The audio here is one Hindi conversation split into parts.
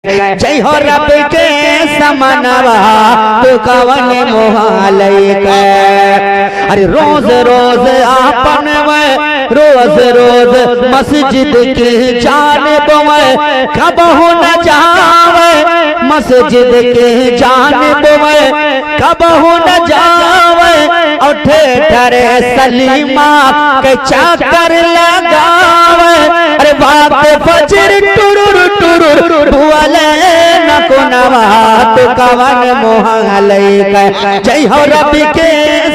जय हो रब के समनवा तो कवन मोहालय के। अरे रोज रोज आपन रोज रोज मस्जिद की जानिब कबहू न जावे, मस्जिद की जानिब कबहू न जावे, और ठेठरे सलीमा के चाकर लगावे। अरे बात फजर टुरुर टुरुर भुवले न कुनवा तो कवन मोहालय के। जय हो रब के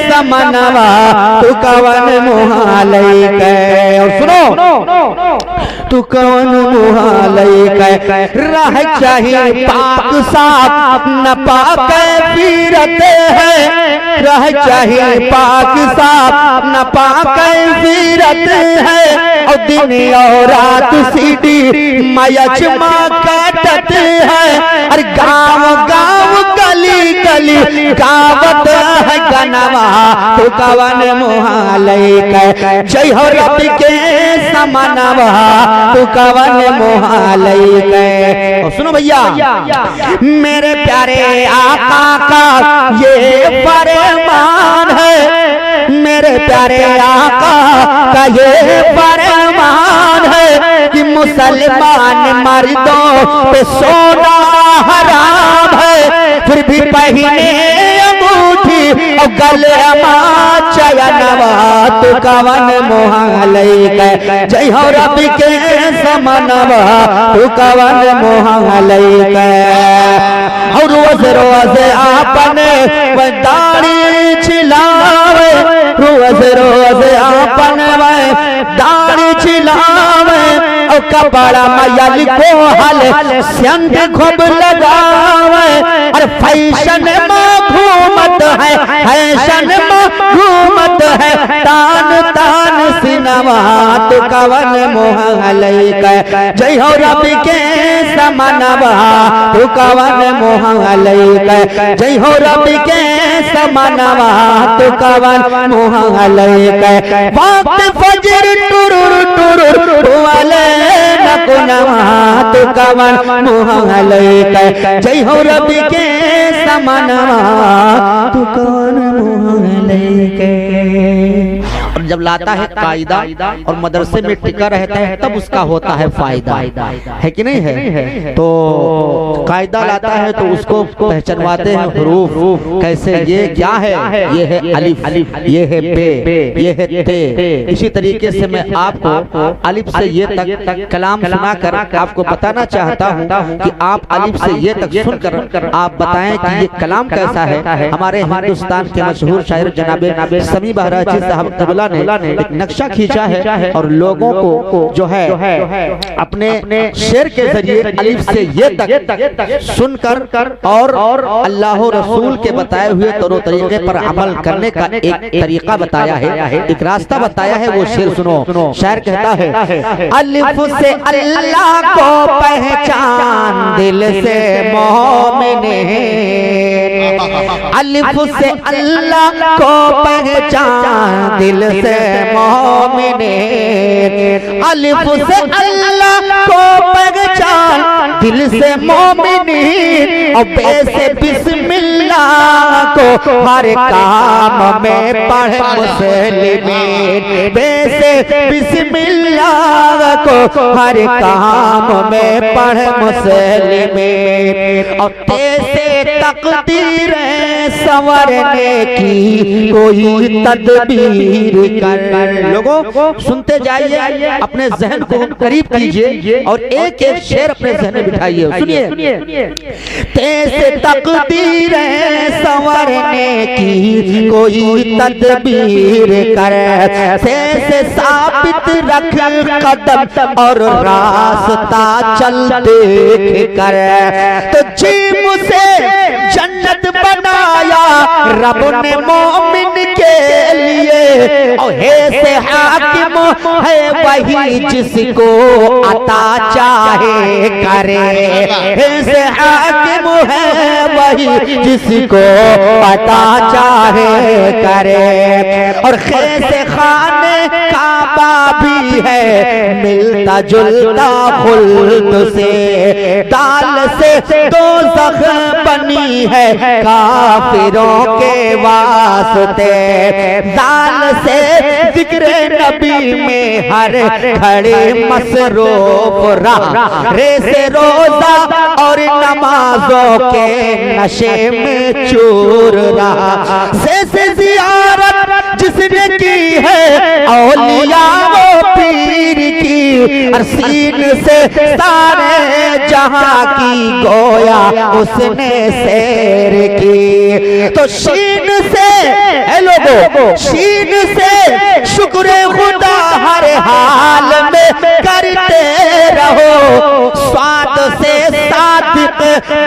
समनवा तो कवन मोहालय के। और सुनो तू कवन मोहालय के। राह चाहिए पाक साफ न पाक पीरत है, राह चाहिए पाक साफ न पाक पीरत है। और दिन और रात सीढ़ी मयचमा काटत है। अरे गाँव गाँव गली गली गावत है गनवा तो कवन मोहालय के। जय हो रब के समनवा तो कवन मोहालय के। और सुनो भैया, मेरे प्यारे आका का ये फरमान है, मेरे प्यारे आका का ये फरमान है कि मुसलमान मर्दों पे सोना हराम है, फिर भी पहने अंगूठी और गले चयनवा तो कवन मोहालय के। जय हो रब के समनवा तो कवन मोहालय के। और रोज रोज आपने दाढ़ी छिलावे, रोज रोज आपने दाढ़ी छिलावे, और कपड़ा मयल को हल संग खूब लगावे। और फैशन में घूमत है, फैशन में घूमत है, तान तान सिनवा तो कवन मोहालय के। जय हो रब के समनवा तो कवन मोहालय के। जय हो रब के समनवा तो कवन मोहालय के। वक्त फजर टुरुर टुरुर वाले न कुनवा तो कवन मोहालय के। जय हो रब के समनवा तो कवन मोहालय के। और जब लाता है कायदा और मदरसे में टिका रहता है तब उसका होता है फायदा, है कि नहीं है। तो कायदा लाता है तो उसको पहचानवाते हैं हुरूफ कैसे, ये क्या है, ये है अलिफ, ये है बे, ये है ते। इसी तरीके से मैं आपको अलिफ से ये तक कलाम सुनाकर आपको बताना चाहता हूँ कि आप अलिफ से ये तक सुनकर आप बताएं कि ये कलाम कैसा है। हमारे हिंदुस्तान के मशहूर शायर जनाबे समी बहराची साहब तबला ने एक नक्शा खींचा है और लोगों को जो है अपने शेर के जरिए अलिफ से ये तक सुनकर और अल्लाह रसूल के बताए हुए तौर तरीके पर अमल करने का एक तरीका बताया है, एक रास्ता बताया है। वो शेर सुनो। शायर कहता है, अलिफ से अल्लाह को पहचान दिल से मोमिन है, अलिफ से अल्लाह को पहचान दिल से मोमिन है, अलिफ से अल्लाह को पहचान दिल से मोमिन, और बे बिस्मिल्लाह को हर काम में पढ़ मुस्लिमीन, बे बिस्मिल्लाह को हर काम में पढ़ मुस्लिमीन। और तेसे तकदीर संवरने की कोई तदबीर कर। लोगों सुनते जाइए, अपने जहन को करीब कीजिए और एक एक शेर अपने जहन में बिठाइए। सुनिए, तेसे तकदीर संवरने की कोई तदबीर कर, से साबित रख कदम और रास्ता चल देख कर। तो जी मुझे जन्नत बनाया रब ने मोमिन के लिए, और हे से हाकिम है वही जिसको अता चाहे करे, हे से हाकिम है वही जिसको अता चाहे करे। और खे से खाने काबा भी है मिलता जुलता खुल्द से, दाल से दोज़ख बनी है काफिरों के वास्ते, दाल से जिक्र नबी में हर घड़ी मसरूफ रहा, रेसे रोजा और नमाजों के नशे में चूर रहा, से ज़ियारत जिसने की है औलिया वो पीर की, और सीन से सारे जहां की गोया उसने सैर की। तो शीन से है लोगों, शीन से शुक्र खुदा हर हाल में करते रहो, स्वाद से सादिक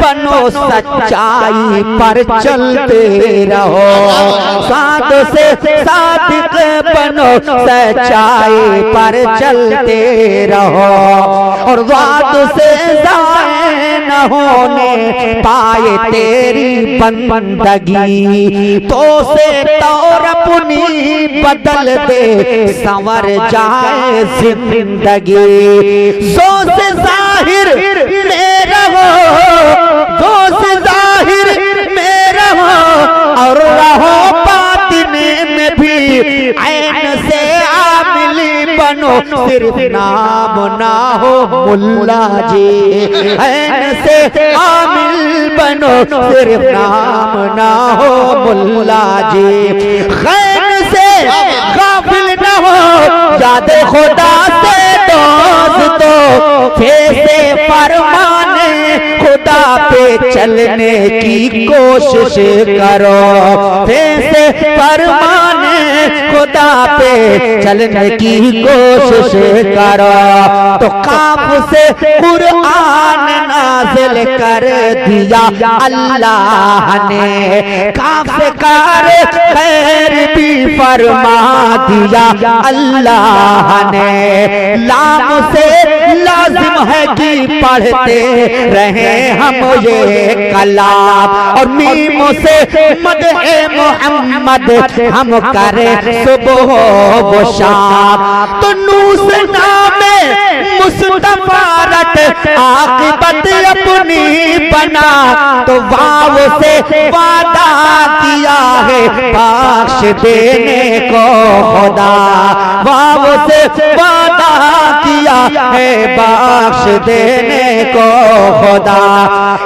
बनो सच्चाई पर चलते रहो, स्वाद से सादिक बनो सच्चाई पर चलते रहो, और वाद से ज़ाये न होने पाए तेरी बंदगी, तो से तौर अपनी बदल दे संवर जाए जिंदगी, जो से जाहिर में रहो, जो से जाहिर में रहो, और रहो बातिन में भी ऐन से आमिली बनो, सिर्फ नाम ना हो मुल्ला जी, ऐन से आमिल बनो, सिर्फ नाम ना हो मुल्ला जी, खैर से गाफिल न हो, याद खुदा से दोस्तों, फैसे फरमाने खुदा पे चलने की कोशिश करो, फैसे फरमाने खुदा पे चलने की कोशिश करो, तो काफ से कुरान नाज़िल कर दिया अल्लाह ने, काफ से कार खैर भी फरमा दिया अल्लाह ने, लाम से लाजिम है कि पढ़ते रहे हम ये कलाम, और मीम से मदहे मोहम्मद हम करें सुबह व शाम, तो नूस नामे मुस्तफा रट आक़िबत अपनी बना, तो वाव से वादा किया है बख्श देने को खुदा, वाव से वादा किया है बख्श देने को खुदा,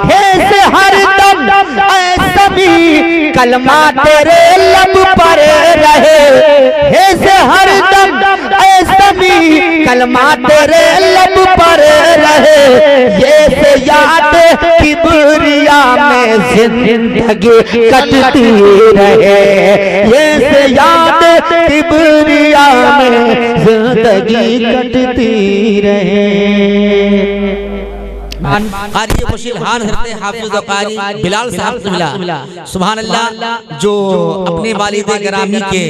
है से हर दम ऐसा भी कलमा तेरे लब पर रहे, है से हर दम ऐसा भी कलमा तेरे लब पर रहे, ये से याद किबरिया में जिंदगी कटती रहे, ये से याद किबरिया में जिंदगी कटती रहे। कारी खुशील हान हरते हाफिज कारी बिलाल साहब से मिला, सुभान अल्लाह, जो अपने वालिद गिरामी के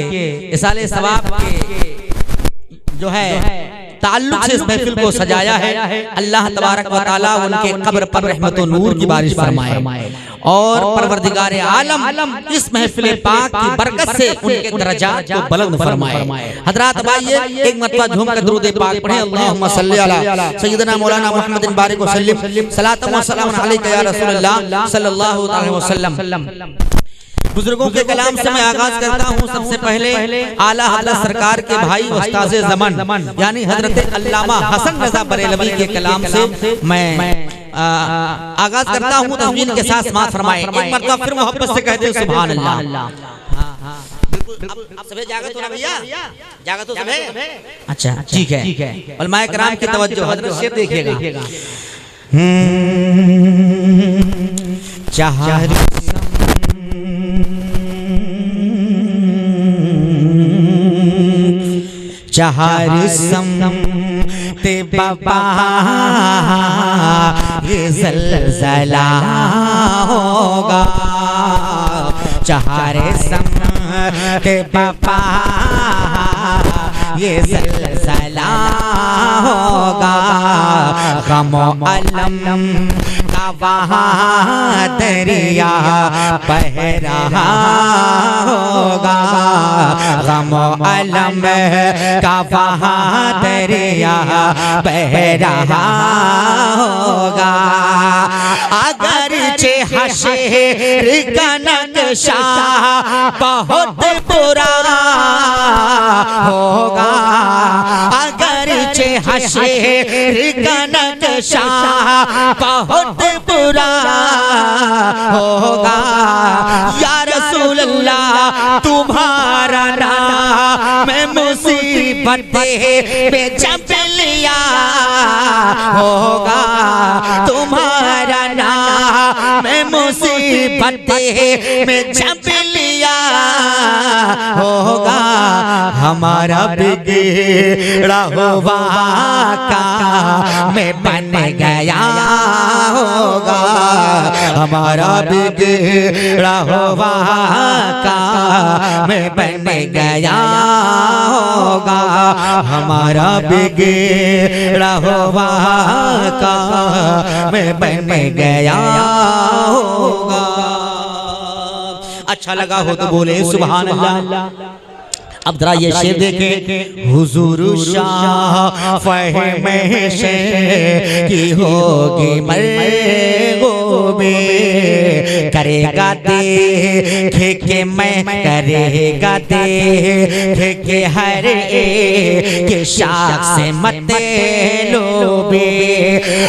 इसाले सवाब के जो है ताल्लुक से इस महफिल को सजाया है, अल्लाह तबारक व तआला उनके कब्र पर रहमत व नूर की बारिश फरमाए, और परवरदिगार आलम इस महफिल पाक की बरकत से उनके दर्जात को बुलंद फरमाए। हजरात आइए एक मरतबा झूम कर दुरूद पाक पढ़ें, अल्लाहुम्मा सल्ली अला सय्यिदना मौलाना मुहम्मदिन बारिक व सल्लिम सलातम व सलाम अलैका या रसूलल्लाह सल्लल्लाहु अलैहि वसल्लम। बुजुर्गों के कलाम से मैं आगाज करता हूँ। सबसे पहले आला हज़रत सरकार के भाई उस्ताद ज़मान यानी हजरत अल्लामा हसन रज़ा बरेलवी के कलाम से मैं आगाज करता हूँ। तस्वीर के साथ समाअत फरमाएं। एक मरतबा फिर मोहब्बत से कह दे सुभान अल्लाह। अब सभी जागत हो ना भैया, जागत हो सभी? अच्छा ठीक है। उलमाए किराम की तवज्जो, हजरत शेर देखिएगा। चाहर सम ते बाबा ये ज़लज़ला होगा, चाहर सम ते बाबा ये ज़लज़ला सलाम होगा, गमो अलम का वहाँ दरिया बह रहा होगा, गमो अलम का वहाँ दरिया बह रहा होगा। अगरचे हशर का नक्शा बहुत बुरा होगा, अगरचे हशर का नक्शा बहुत बुरा होगा। या रसूल अल्लाह तुम्हारा नाम मुसीबत में जब लिया होगा, तुम्हारा नाम मुसीबत में जब लिया होगा, हमारा बिगड़ा हुआ का मैं बन गया होगा, हमारा बिगड़ा हुआ का मैं बन गया होगा, हमारा बिगड़ा हुआ का मैं बन गया होगा। अच्छा लगा हो तो बोले सुभान अल्लाह। अब जरा ये शेर देखें, हुजूर शाह फहमे से की होगी मरगूबी, करेगा देखे के मैं, करेगा देखे के हर एक के शाख से मत लोबे,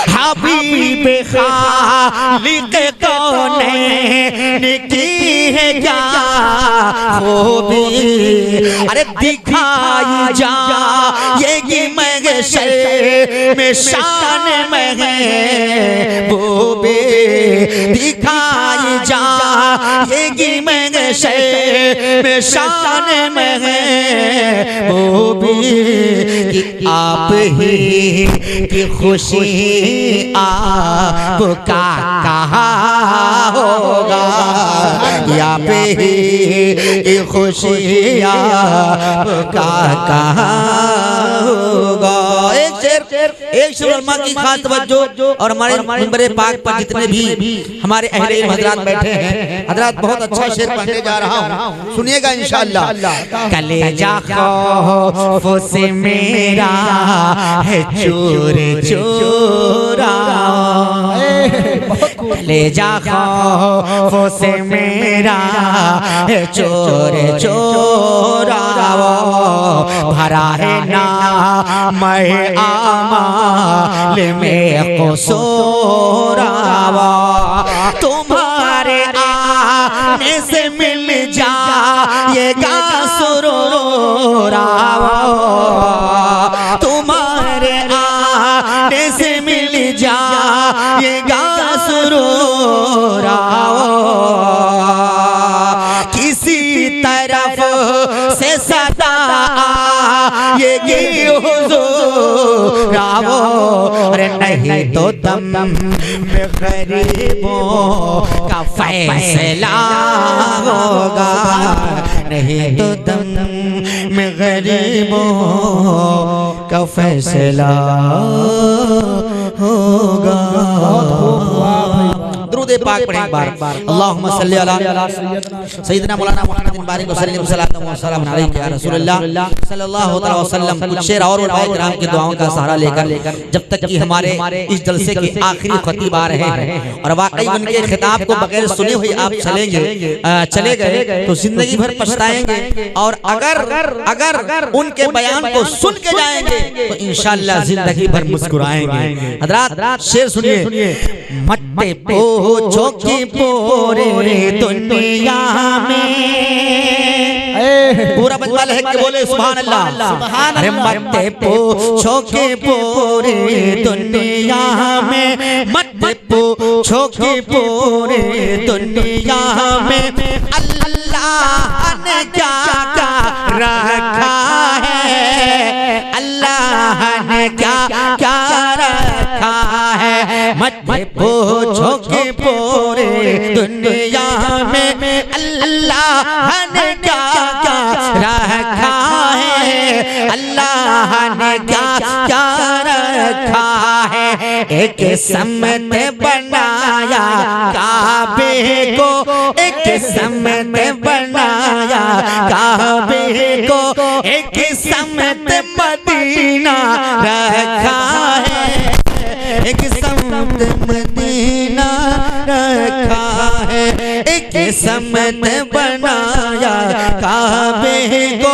हबीब खालिक कौनैन की है क्या खूबी, अरे दिखाई जा ये महशर में शान महबूबे, दिखाई जा ये महशर में शान महबूबे, कि आप ही की खुशी आपका कहा होगा, या पे ही खुशी आपका कहा होगा। एक शेर उलमा की खास तवज्जो, और हमारे मिंबर पाक पर जितने भी हमारे अहले इल्म हजरात बैठे हैं, हजरात बहुत अच्छा शेर पढ़ने जा रहा हूँ, सुनिएगा इंशाअल्लाह। कलेजा खौफ से मेरा है चोर चोरा, कलेजा खौफ से मेरा है चोर चोरा, भरा है ना मैं आमाल में कसूरा, तुम्हारे आने से मिल जाएगा सुरूरा, तुम्हारे आने से मिल जाएगा सुरूरा, किसी तरफ से सदा ये हुजूर आओ, अरे नहीं तो दम में गरीबों का फैसला होगा, नहीं तो दम में गरीबों का फैसला होगा। दुरूद पाक पढ़ें एक बार, अल्लाहुम्मा सल्ली अला सय्यिदना मौलाना मुहम्मदिन बारिक वसल्लम सल्लल्लाहु अलैहि या रसूलल्लाह सल्लल्लाहु अलैहि वसल्लम। कुछ शेर और उलमाए किराम की दुआओं का सहारा लेकर जब तक कि हमारे इस जलसे के आखिरी खतीब आ रहे हैं, और वाकई उनके खिताब को बगैर सुने हुए आप चले गए तो जिंदगी भर पछताएंगे, और अगर उनके बयान को सुन के जाएंगे तो इंशाअल्लाह जिंदगी भर मुस्कुराएंगे। हजरात शेर सुनिए, मट्टे पूछो कि पूरे दुनिया में, पूरा बजवाल है कि बोले सुभान अल्लाह, अरे मट्टे पूछो कि पूरे दुनिया में, मट्टे पूछो कि पूरे दुनिया में अल्लाह ने क्या क्या रखा है, अल्लाह ने क्या क्या रखा है, मट्टे पूछो कि पूरे दुनिया में अल्लाह ने क्या क्या रखा है, अल्लाह ने क्या क्या रखा है। एक समत बनाया काबे को, एक समत बनाया काबे को, एक समत मदीना रखा है। एक समत मदीना रखा है। एक समत बनाया काबे को,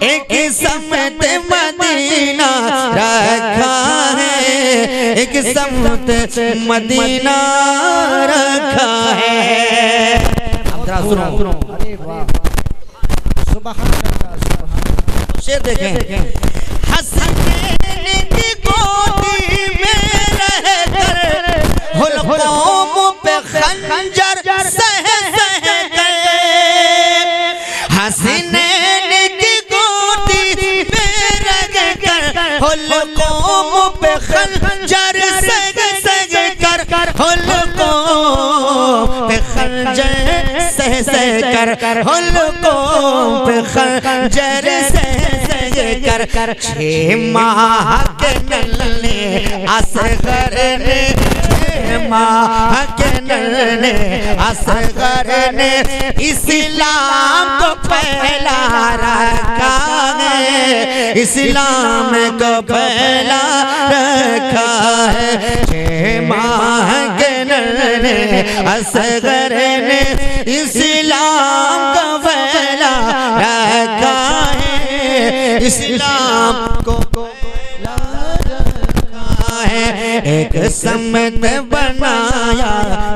एक समत मदीना रखा है। एक समत मदीना रखा है। अब जरा सुनो, अरे वाह, सुभान अल्लाह, सुभान अल्लाह। शेर देखें। हसनैन की गोदी में रहकर हुलक़ोम पे खंजर सह सह गए। हसनैन की गोदी में रहकर हुलक़ोम पे खंजर सह सह कर, हुलक़ोम पे खंजर सह सह कर, हुलक़ोम पे खंजर सह कर। 6 माह के नन्हे असगर ने, 6 माह के नन्हे असगर ने इस्लाम को फैला रखा है। इस्लाम को फैला रखा है। 6 माह के नन्हे असगर ने इस्लाम को फैला रखा है। इस्लाम को रखा है। एक समत बनाया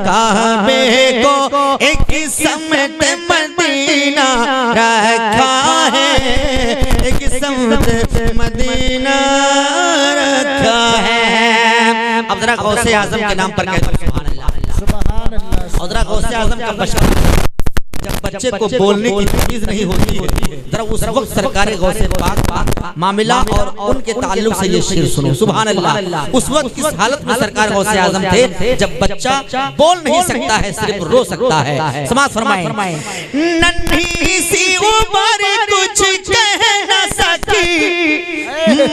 काबे को, एक समत मदीना रखा है। एक समत मदीना रखा है। अब जरा गौसे आजम के नाम पर कहते हैं सुभान अल्लाह, सुभान अल्लाह। और जरा गौसे आजम का बशर जब बच्चे को बोलने की तमीज नहीं होती है, जरा उस वक्त सरकार गौसे पाक मामला और उनके ताल्लुक से ये शेर सुनो सुभान अल्लाह। उस वक्त किस हालत में सरकार गौसे आजम थे जब बच्चा बोल नहीं सकता है, सिर्फ रो सकता है। समाज फरमाएं। नन्ही सी उम्र कुछ कह न सकी,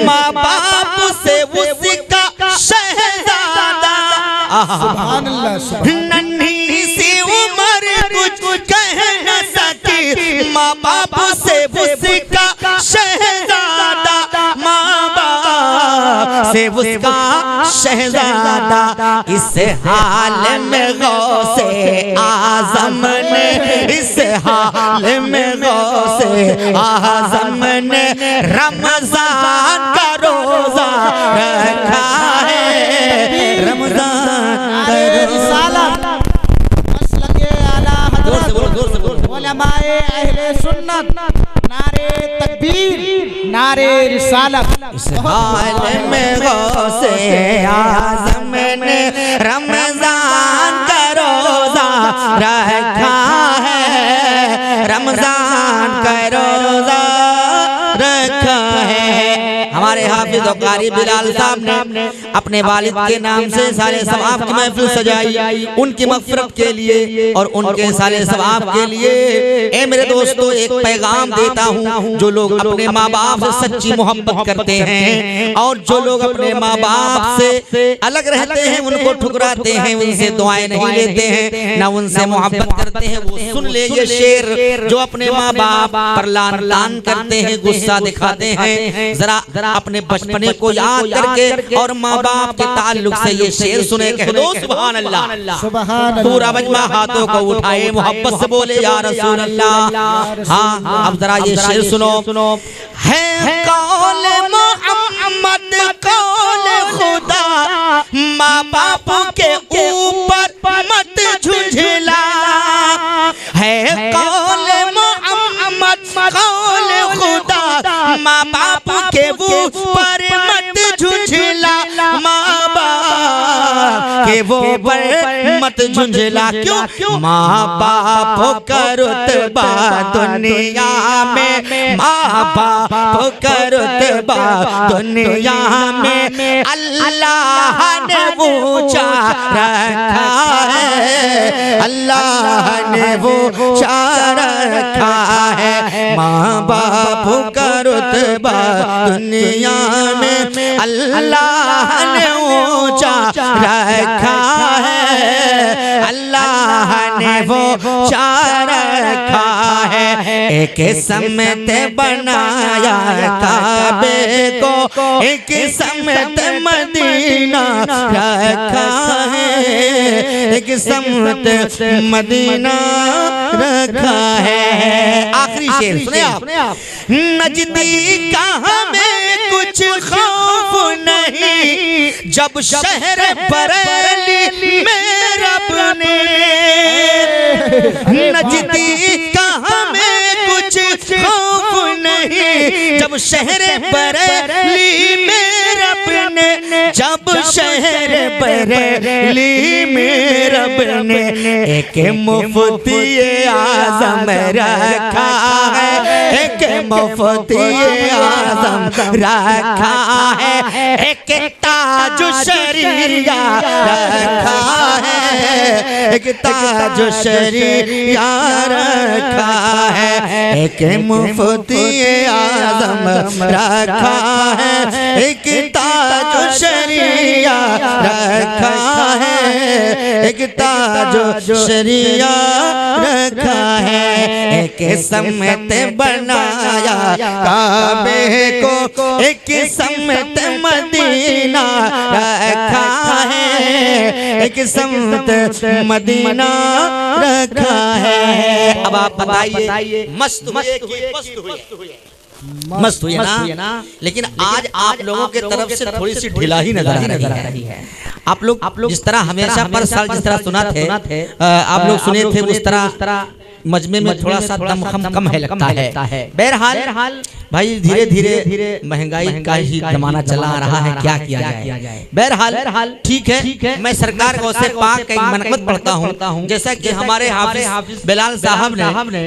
माँ बाप से उसका शहजादा। सुभान अल्लाह, सुभान। नन्ही सी उम्र कुछ कह न सकी, माँ बाप से उसका शहजादा। माँ बाप से उसका शहजादा। इस हाल में गौसे आजम ने, इस हाल में गौसे आजम ने रमजान का रोजा रखा है। रमजान का रोजा। उलमाए अहले सुन्नत, नारे तकबीर, नारे रिसालत। इस हाल में गौसे आज़म ने रमजान का रोजा रखा है। रमजान का रोजा रखा है। हमारे हाफिज और कारी बिलाल साहब ने अपने वालिद के नाम से सारे सवाब की महफिल सजाई, उनकी मग़फ़िरत के लिए और उनके सारे सवाब के लिए। ए मेरे दोस्तों, एक पैगाम देता हूँ। जो लोग अपने माँ बाप से सच्ची मोहब्बत करते हैं और जो लोग अपने माँ बाप से अलग रहते हैं, उनको ठुकराते हैं, उनसे दुआएं नहीं लेते हैं, ना उनसे मोहब्बत करते हैं, वो सुन ले ये शेर। जो अपने माँ बाप पर लान तान करते हैं, गुस्सा दिखाते हैं, जरा अपने बचपने को याद करके और माँ बाप के ताल्लुक से ये शेर सुने, कह दो सुभान अल्लाह। पूरा मजमा हाथों को उठाए, मोहब्बत से बोले या रसूल अल्लाह। हाँ, अब जरा ये शेर सुनो। है कौल मोहम्मद कौल खुदा, माँ बाप के ऊपर मत झुंझला। है कौल मोहम्मद कौल खुदा, माँ बाप के ऊपर मत झुंझला। माँ बाप के वो पर मत झुंझला। क्यों? माँ बाप का रुतबा दुनिया में, माँ बाप का रुतबा दुनिया में अल्लाह ने ऊंचा रखा है। अल्लाह ने वो चार रखा है, माँ बाप का रुतबा दुनिया में अल्लाह ने ऊंचा रखा है, अल्लाह ने वो चार रखा है। एक समत बनाया काबे को, एक समत मदीना रखा है, एक समत मदीना रखा है। आखिरी शेर सुने आप। नजदीक का हमें कुछ खौफ नहीं, जब शहर बरेली में रब ने, नजदीक का हमें कुछ खौफ नहीं, जब शहर बरेली में रब ने, जब शहर बरेली में रब ने एक मुफ्ती आज़म रखा है, एक मुफ्ती आज़म रखा है, एक ताज शरिया रखा है, एक ताज शरिया रखा है, एक मुफ्ती आज़म रखा है, एक ताज शरिया रखा है, एक ताज शरिया रखा है। एक समत बनाया काबे को, एक समत मदीना रखा है, एक समत मदीना रखा है। अब आप बताइए मस्त हुए कि पस्त हुए? मस्त हुए ना, लेकिन आज आप लोगों के तरफ से थोड़ी सी ढीला ही नजर आ रही है। आप लोग जिस तरह हमेशा पर साल जिस तरह सुना थे, आप लोग सुने थे उस तरह मजमे में थोड़ा सा दम कम है लगता है। बहरहाल भाई धीरे धीरे महंगाई का ही जमाना चला आ रहा है, क्या किया जाए। बहरहाल ठीक है, मैं सरकार को से पाक का एक मनकबत पढ़ता हूँ, जैसा कि हमारे हाफिज बिलाल साहब ने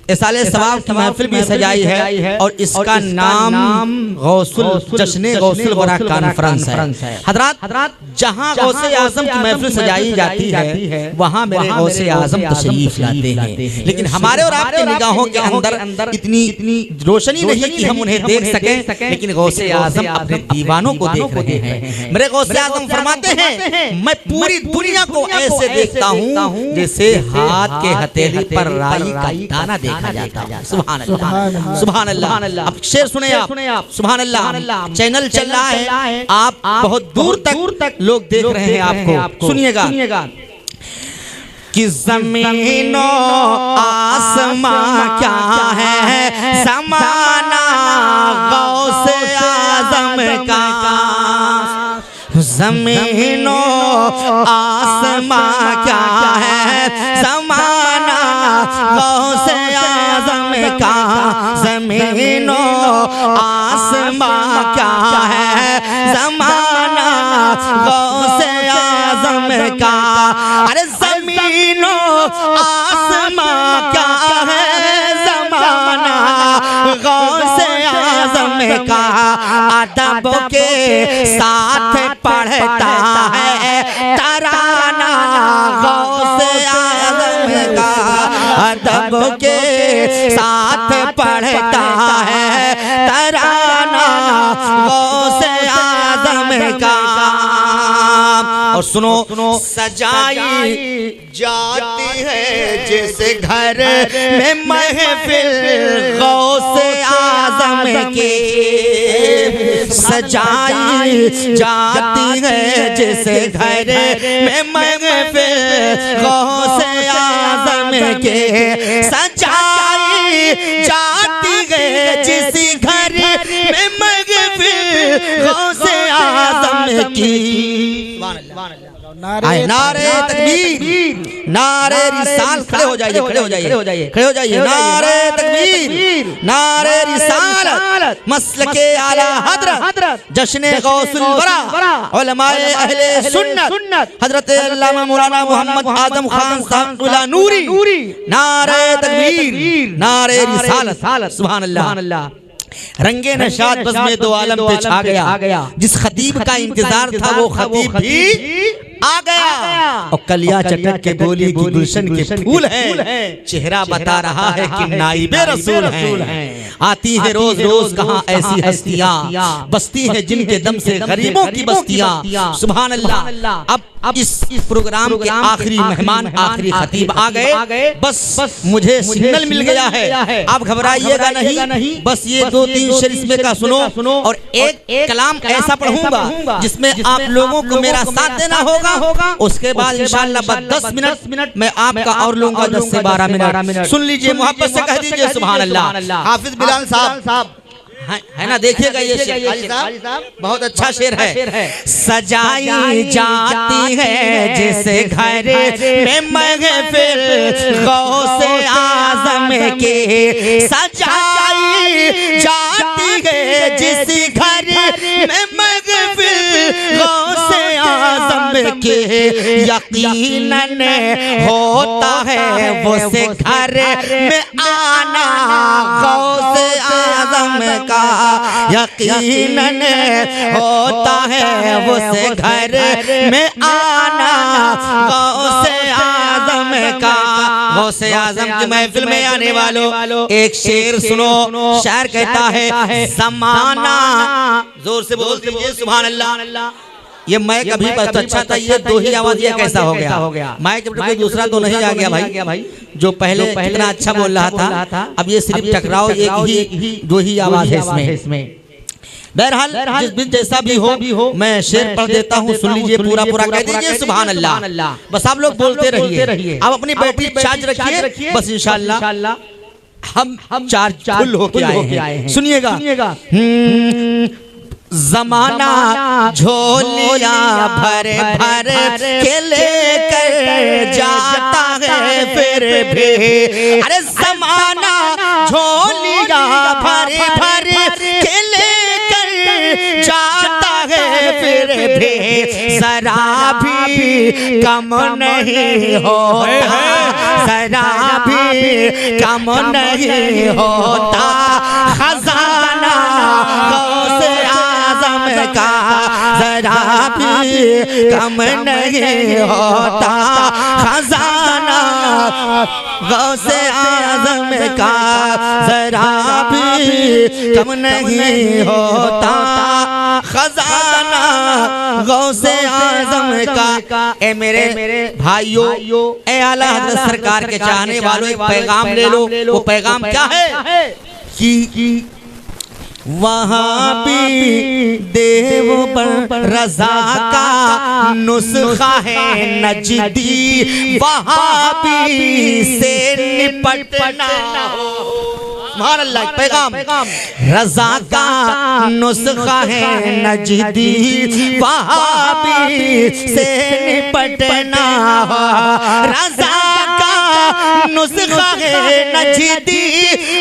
इसाले सवाब की महफिल भी सजाई है और इसका नाम गौसुल जश्न गौसुल वरा कॉन्फ्रेंस है। हजरात जहाँ गौसे आजम की महफिल सजाई जाती है वहाँ मेरे गौसे आजम तशरीफ लाते हैं, लेकिन हमारे और आपकी निगाहों के अंदर इतनी रोशनी नहीं कि हम उन्हें देख सकें, लेकिन गौसे आजम अपने दीवानों को देख रहे हैं। मेरे गौसे आजम फरमाते हैं, मैं पूरी दुनिया को ऐसे देखता हूँ जैसे हाथ के हथेली पर राई का दाना देखा जाता है। सुभान अल्लाह, सुभान अल्लाह। अब शेर सुने आप, सुभान अल्लाह। चैनल चल रहा है, आप बहुत दूर तक लोग देख रहे हैं आपको, सुनिएगा कि ज़मीनो आसमां क्या है, ज़माना गौसे आज़म का। ज़मीनो आसमां क्या है, ज़माना गौसे आज़म का। ज़मीनो आसमां क्या है, ज़माना गौसे आज़म का। अरे ज़मीनो आसमां क्या है, ज़माना गौसे आज़म का। अदब के साथ पढ़ता है तराना गौसे आज़म का। अदब के साथ पढ़ता है तराना गौसे आज़म का। और सुनो, सजाई जाती है जैसे घर में महफिल गौसे आज़म की। सजाई जाती है जैसे घर में महफिल गौसे आज़म के। सजाई जाती है जिस घर में महफिल गौसे आज़म की। नारे तकबीर, नारे रिसाल। खड़े हो जाइए, खड़े हो जाइए, खड़े हो जाइए। नारे तकबीर, नारे रिसालत, मसलके आला हज़रत, जश्न गौसुल वरा, उलमाए अहले सुन्नत, हज़रत अल्लामा मौलाना मोहम्मद आज़म खान साहब नूरी। नारे तकबीर, नारे रिसालत। सुभान अल्लाह। रंगे नशाद बस में दो आलम पे छा गया। जिस खतीब का इंतजार था वो खतीब भी आ गया। और कलिया चटक के बोली कि गुलशन के फूल है, चेहरा बता रहा है कि नाइबे रसूल हैं। आती है रोज रोज कहाँ ऐसी हस्तियां, बस्ती है जिनके दम से गरीबों की बस्तियां। सुभान अल्लाह। अब इस प्रोग्राम के आखिरी मेहमान आखिरी खतीब आ गए। बस मुझे सिग्नल मिल गया है, आप घबराइएगा नहीं। बस ये 2-3 शेर इसमें का सुनो और एक कलाम ऐसा पढ़ूंगा जिसमें आप लोगों को मेरा साथ देना होगा। उसके बाद इंशाअल्लाह 10 मिनट मैं आपका और लूंगा 10 से 12 मिनट। सुन लीजिए, मोहब्बत से कह दीजिए सुभान अल्लाह। हाफिज बिलाल साहब है ना, देखिएगा ये शेर साहब बहुत अच्छा शेर है। सजाई जाती है जैसे घर में महफिल गौसे आज़म के, सजाई जाती है जिस घर में महफिल गौसे आज़म के, यकीनन होता है वो से घर में आना गौसे आज़म का, यकीनन होता है वो से घर में आना गौसे आज़म का। गौसे आज़म की महफिल में आने वालों एक शेर सुनो। शायर कहता है ज़माना, जोर से बोल दीजिए सुभान अल्लाह। ये मैं कभी तो अच्छा था, ये दो ही आवाज, ये कैसा हो गया? मैं जब कोई दूसरा तो नहीं आ गया भाई, जो पहले कितना अच्छा बोल रहा था, अब ये सिर्फ टकराव दो ही आवाज है इसमें। बहरहाल जिस जैसा भी हो मैं शेर पढ़ देता हूँ, सुन लीजिए पूरा कह दीजिए सुभान अल्लाह। बस आप लोग बोलते रहिए, आप अपनी बैटरी चार्ज रखिए, बस इंशाअल्लाह हम चार्ज फुल होके आए हैं। सुनिएगा। ज़माना झोलियाँ भर के लेकर जाता है फिर भी, अरे ज़माना झोलियाँ भर के लेकर जाता है फिर भी, जरा भी कम नहीं होता, जरा भी कम नहीं होता खजाना गौसे आज़म का, जरा भी कम नहीं होता खजाना गौसे आज़म का, जरा भी कम नहीं होता खजाना गौसे आज़म का। ए मेरे भाइयों, ए आला हज़रत सरकार के चाहने वालों, एक पैगाम ले लो। वो पैगाम क्या है कि वहाँ भी देव पर रज़ा का नुस्खा है नजदी, वहाँ भी से निपटना हो। सुभान अल्लाह। पैगाम रज़ा का नुस्खा है नजदी, वहाँ भी से निपटना हो। रज़ा का नुस्खा है नजदी,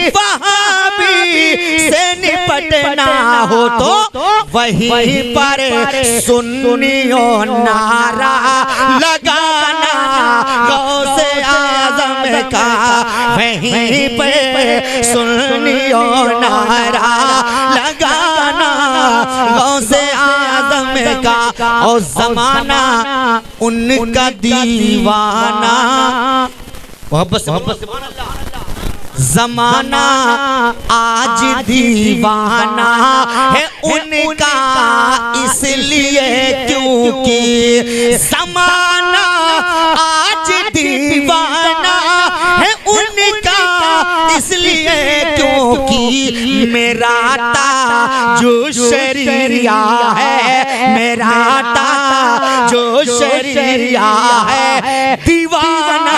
वहाँ भी से निपटना हो तो वहीं पर सुन्नियों नारा लगाना गौसे आज़म का, वहीं पर सुन्नियों नारा लगाना गौसे आज़म का। और ज़माना उनका दीवाना, मोहब्बत से ज़माना आज दीवाना है उनका, इसलिए क्योंकि ज़माना आज दीवाना है उनका, इसलिए क्योंकि मेरा ताजो शरिया है, मेरा ताजो शरिया है दीवाना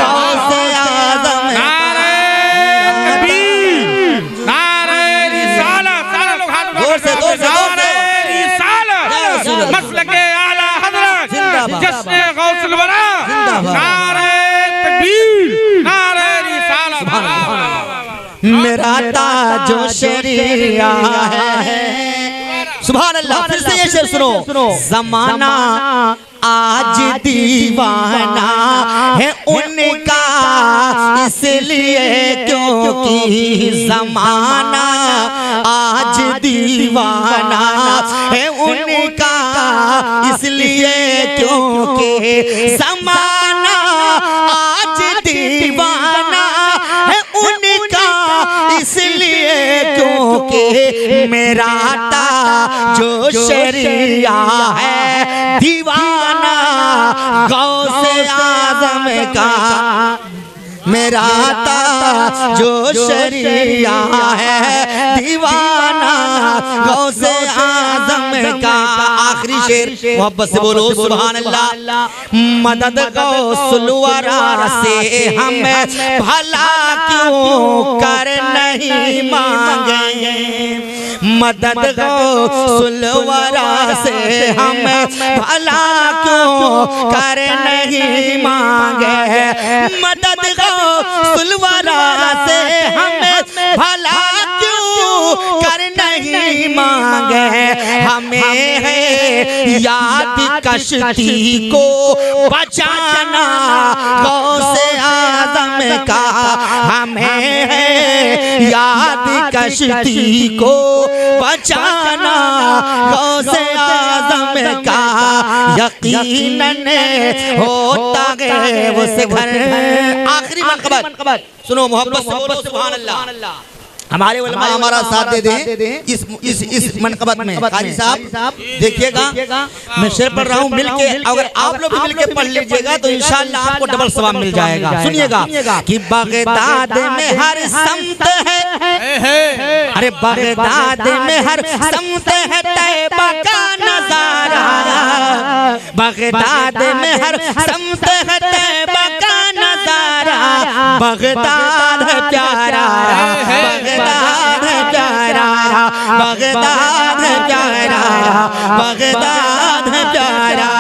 गौसे आज़म। मसलके आला हज़रत जश्न गौसुल वरा, नारे तकबीर, नारे रिसालत। मेरा ताजो शरिया है। सुभान अल्लाह। फिर से ये शेर सुनो। ज़माना आज दीवाना है उनका, इसलिए क्योंकि ज़माना दीवाना है उनका, इसलिए क्योंकि ज़माना आज दीवाना है उनका, इसलिए क्योंकि मेरा जो शरिया है दीवाना गौसे आज़म का, मेरा जो शरिया है दीवाना गौसे आज़म का। आखिरी शेर मोहब्बत से बोलो सुभान अल्लाह। मदद गौसुल वरा से हमें भला क्यों कर नहीं मांगे, मदद गौसुल वरा से हमें भला क्यों कर नहीं मांगे, मदद गौसुल वरा से हमें भला क्यों कर नहीं मांगे। हमें है याद कश्ती को बचाना गौसे आज़म का, हमें है याद कश्ती को बचाना गौसे आज़म का। यकीनन होता है उस घर। आखिरी मनक़बत सुनो मोहब्बत से बोलो सुभान अल्लाह। हमारे उलमा हमारा साथ दे दें इस मनक़बत में। कारी साहब देखिएगा, मैं शेर पढ़ रहा हूँ, मिलके अगर आप लोग भी मिलके पढ़ लीजिएगा तो इंशाअल्लाह आपको डबल सवाब मिल जाएगा। सुनिएगा कि बगदाद में हर समत है, अरे बगदाद में हर समत है तैबा का नजारा, बगदाद में हर समत है तैबा का नजारा, बगदाद है प्यारा, बगदाद है प्यारा, बगदाद है प्यारा, बगदाद है प्यारा,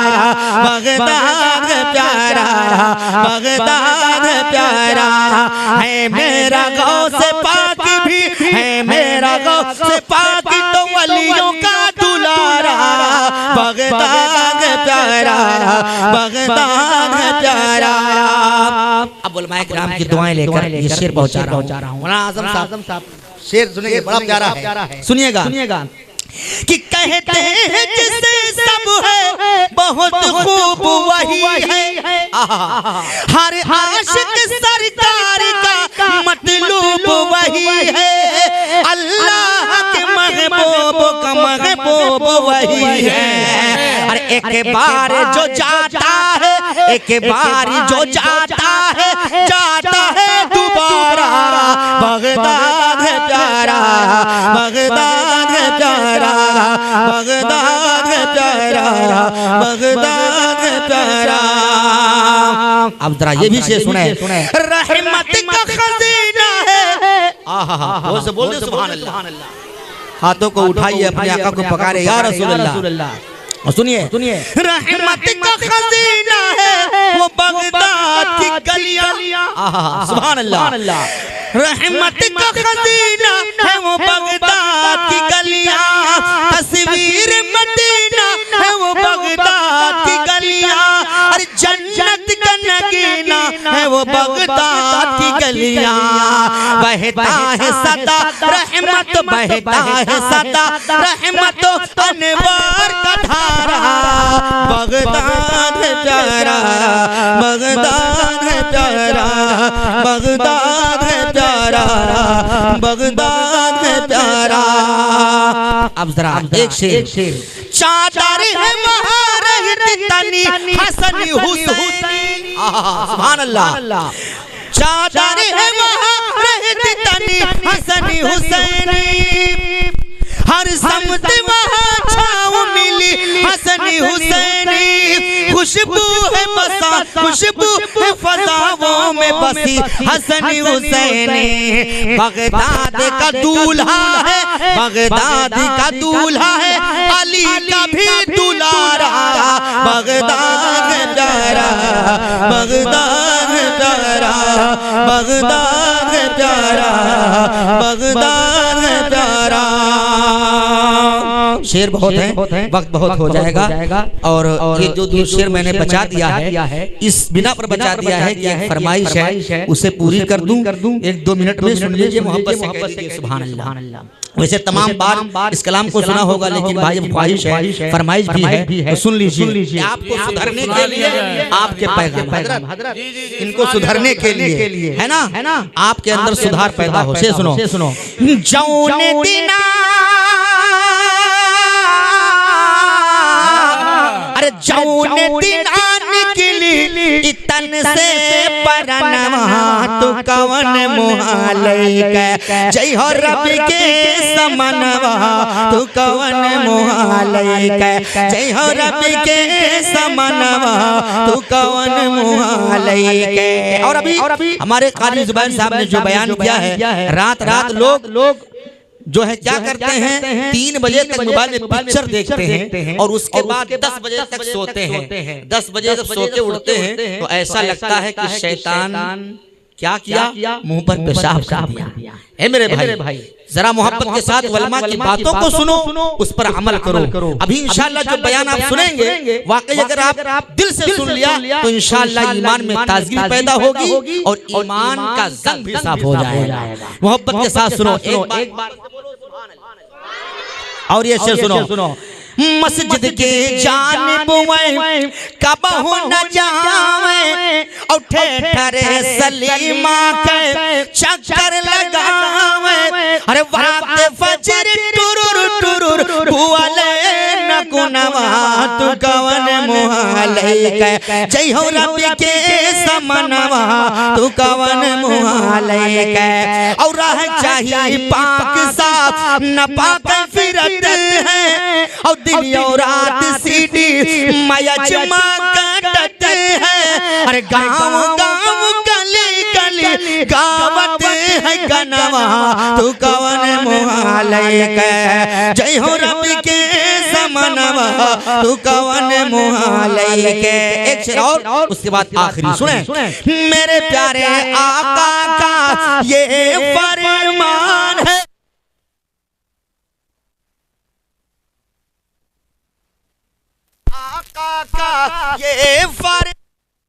बगदाद है प्यारा, बगदाद है प्यारा है मेरा गौसे पाक भी है, मेरा गौसे पाक तो वलियों का दुलारा, बगदाद है प्यारा, बगदाद है प्यारा। अब उलमाए किराम की दुआएं लेकर ये शेर पहुंचा रहा हूँ। मौलाना आज़म साहब शेर सुनिए, बड़ा प्यारा है, सुनिएगा कि कहते हैं जिसे सब है बहुत खूब वही है, हर आशिक सरकार का मतलूब वही है, अल्लाह के महबूब का महबूब वही है। अरे एक बार जो जाता है, एक बार जो जाता है दोबारा, बगदाद है प्यारा, बगदाद है प्यारा, बगदाद है प्यारा, बगदाद है प्यारा। अब जरा ये भी शेर सुने, रहमत का खजीना है, आहा से बोल दे सुभान अल्लाह। हाथों को उठाइए, अपने आका को पकारे या रसूल अल्लाह। और सुनिए रहमत का खजीना है वो बगदाद की गलियां, सुभान अल्लाह। रहमत का खजीना है वो बगदाद की गलियां, तस्वीर मदीना है वो बगदाद की गलियां, अरे जन्नत का नगीना है वो बगदाद की गलियां। बहता है सदा रहमत, बहता है सदा रहमत अनवार का धारा, बगदाद है प्यारा, बगदाद है प्यारा, बगदाद है प्यारा, बगदाद है प्यारा। अब जरा एक शेर, चादर है वहाँ रहती तनी हसन हुसैन, सुभान अल्लाह। चादर है वहाँ रहती तनी हसन हुसैनी, हर समत वहाँ छाँव मिली हसनी हुसैनी, खुशबू है बसा, खुशबू है फज़ाओं में बसी हसनी हुसैनी। बगदाद का दूल्हा है, बगदाद का दूल्हा है, अली का भी दुलारा, बगदाद है प्यारा, बगदाद है प्यारा, बगदाद है प्यारा, बगदाद है प्यारा। शेर बहुत है, वक्त बहुत हो जाएगा और ये जो शेर मैंने बचा दिया है इस बिना पर बचा दिया है कि फरमाइश है उसे पूरी कर दूं। 1-2 मिनट में सुन लीजिए, मोहब्बत से कह दीजिए सुभान अल्लाह। वैसे तमाम बार इस कलाम को सुना होगा, लेकिन भाई अब ख्वाहिश है, फरमाइश भी है, तो सुन लीजिए। आपको सुधरने के लिए आपके पैगाम हजरत, इनको सुधरने के लिए है ना, आपके अंदर सुधार पैदा हो। से सुनो जौने दिना, अरे जौने दिना निकली इतन से परनवा तू कवन मुहालय के, जय हो रब के समनवा तू कवन मुहालय के, जय हो रब के समनवा तू कवन मुहालय के। और अभी हमारे क़ारी ज़ुबैर साहब ने जो बयान किया है, रात रात लोग जो है क्या करते हैं, 3 बजे तक मोबाइल में पिक्चर देखते हैं और उसके बाद 10 बजे तक सोते हैं। 10 बजे जब सो के उठते हैं तो ऐसा लगता है कि शैतान क्या किया, मुंह पर पेशाब कर दिया। ए मेरे भाई, जरा मोहब्बत के साथ उलमा की बातों को सुनो, उस पर अमल करो। अभी इंशाअल्लाह जो बयान आप सुनेंगे, वाकई अगर आप दिल से सुन लिया तो इंशाअल्लाह ईमान में ताजगी पैदा होगी और ईमान का जंग भी साफ हो जाएगा। मोहब्बत के साथ सुनो एक बार, और ये शेर सुनो। मस्जिद के जानिब कबहू न जावे, और ठेठरे सलीमा के चक्कर लगावे, अरे वक्त फजर टुरुर टुरुर बुआले न कुनवा तू कवन मुहालय के, जय हो रब के समनवा तू कवन मुहालय के। और राह चाहिए पाक साफ न पाक फिरत है, और दिन और रात सीढ़ी मयजमा कटत है, अरे गाँव गाँव गली गली गावत है कनवा तू कवन मुहालय के, जय हो रब के समनवा तू कवन मुहालय के। एक शेर और उसके बाद आखिरी सुने। मेरे प्यारे आका का ये फरमान है, आका का ये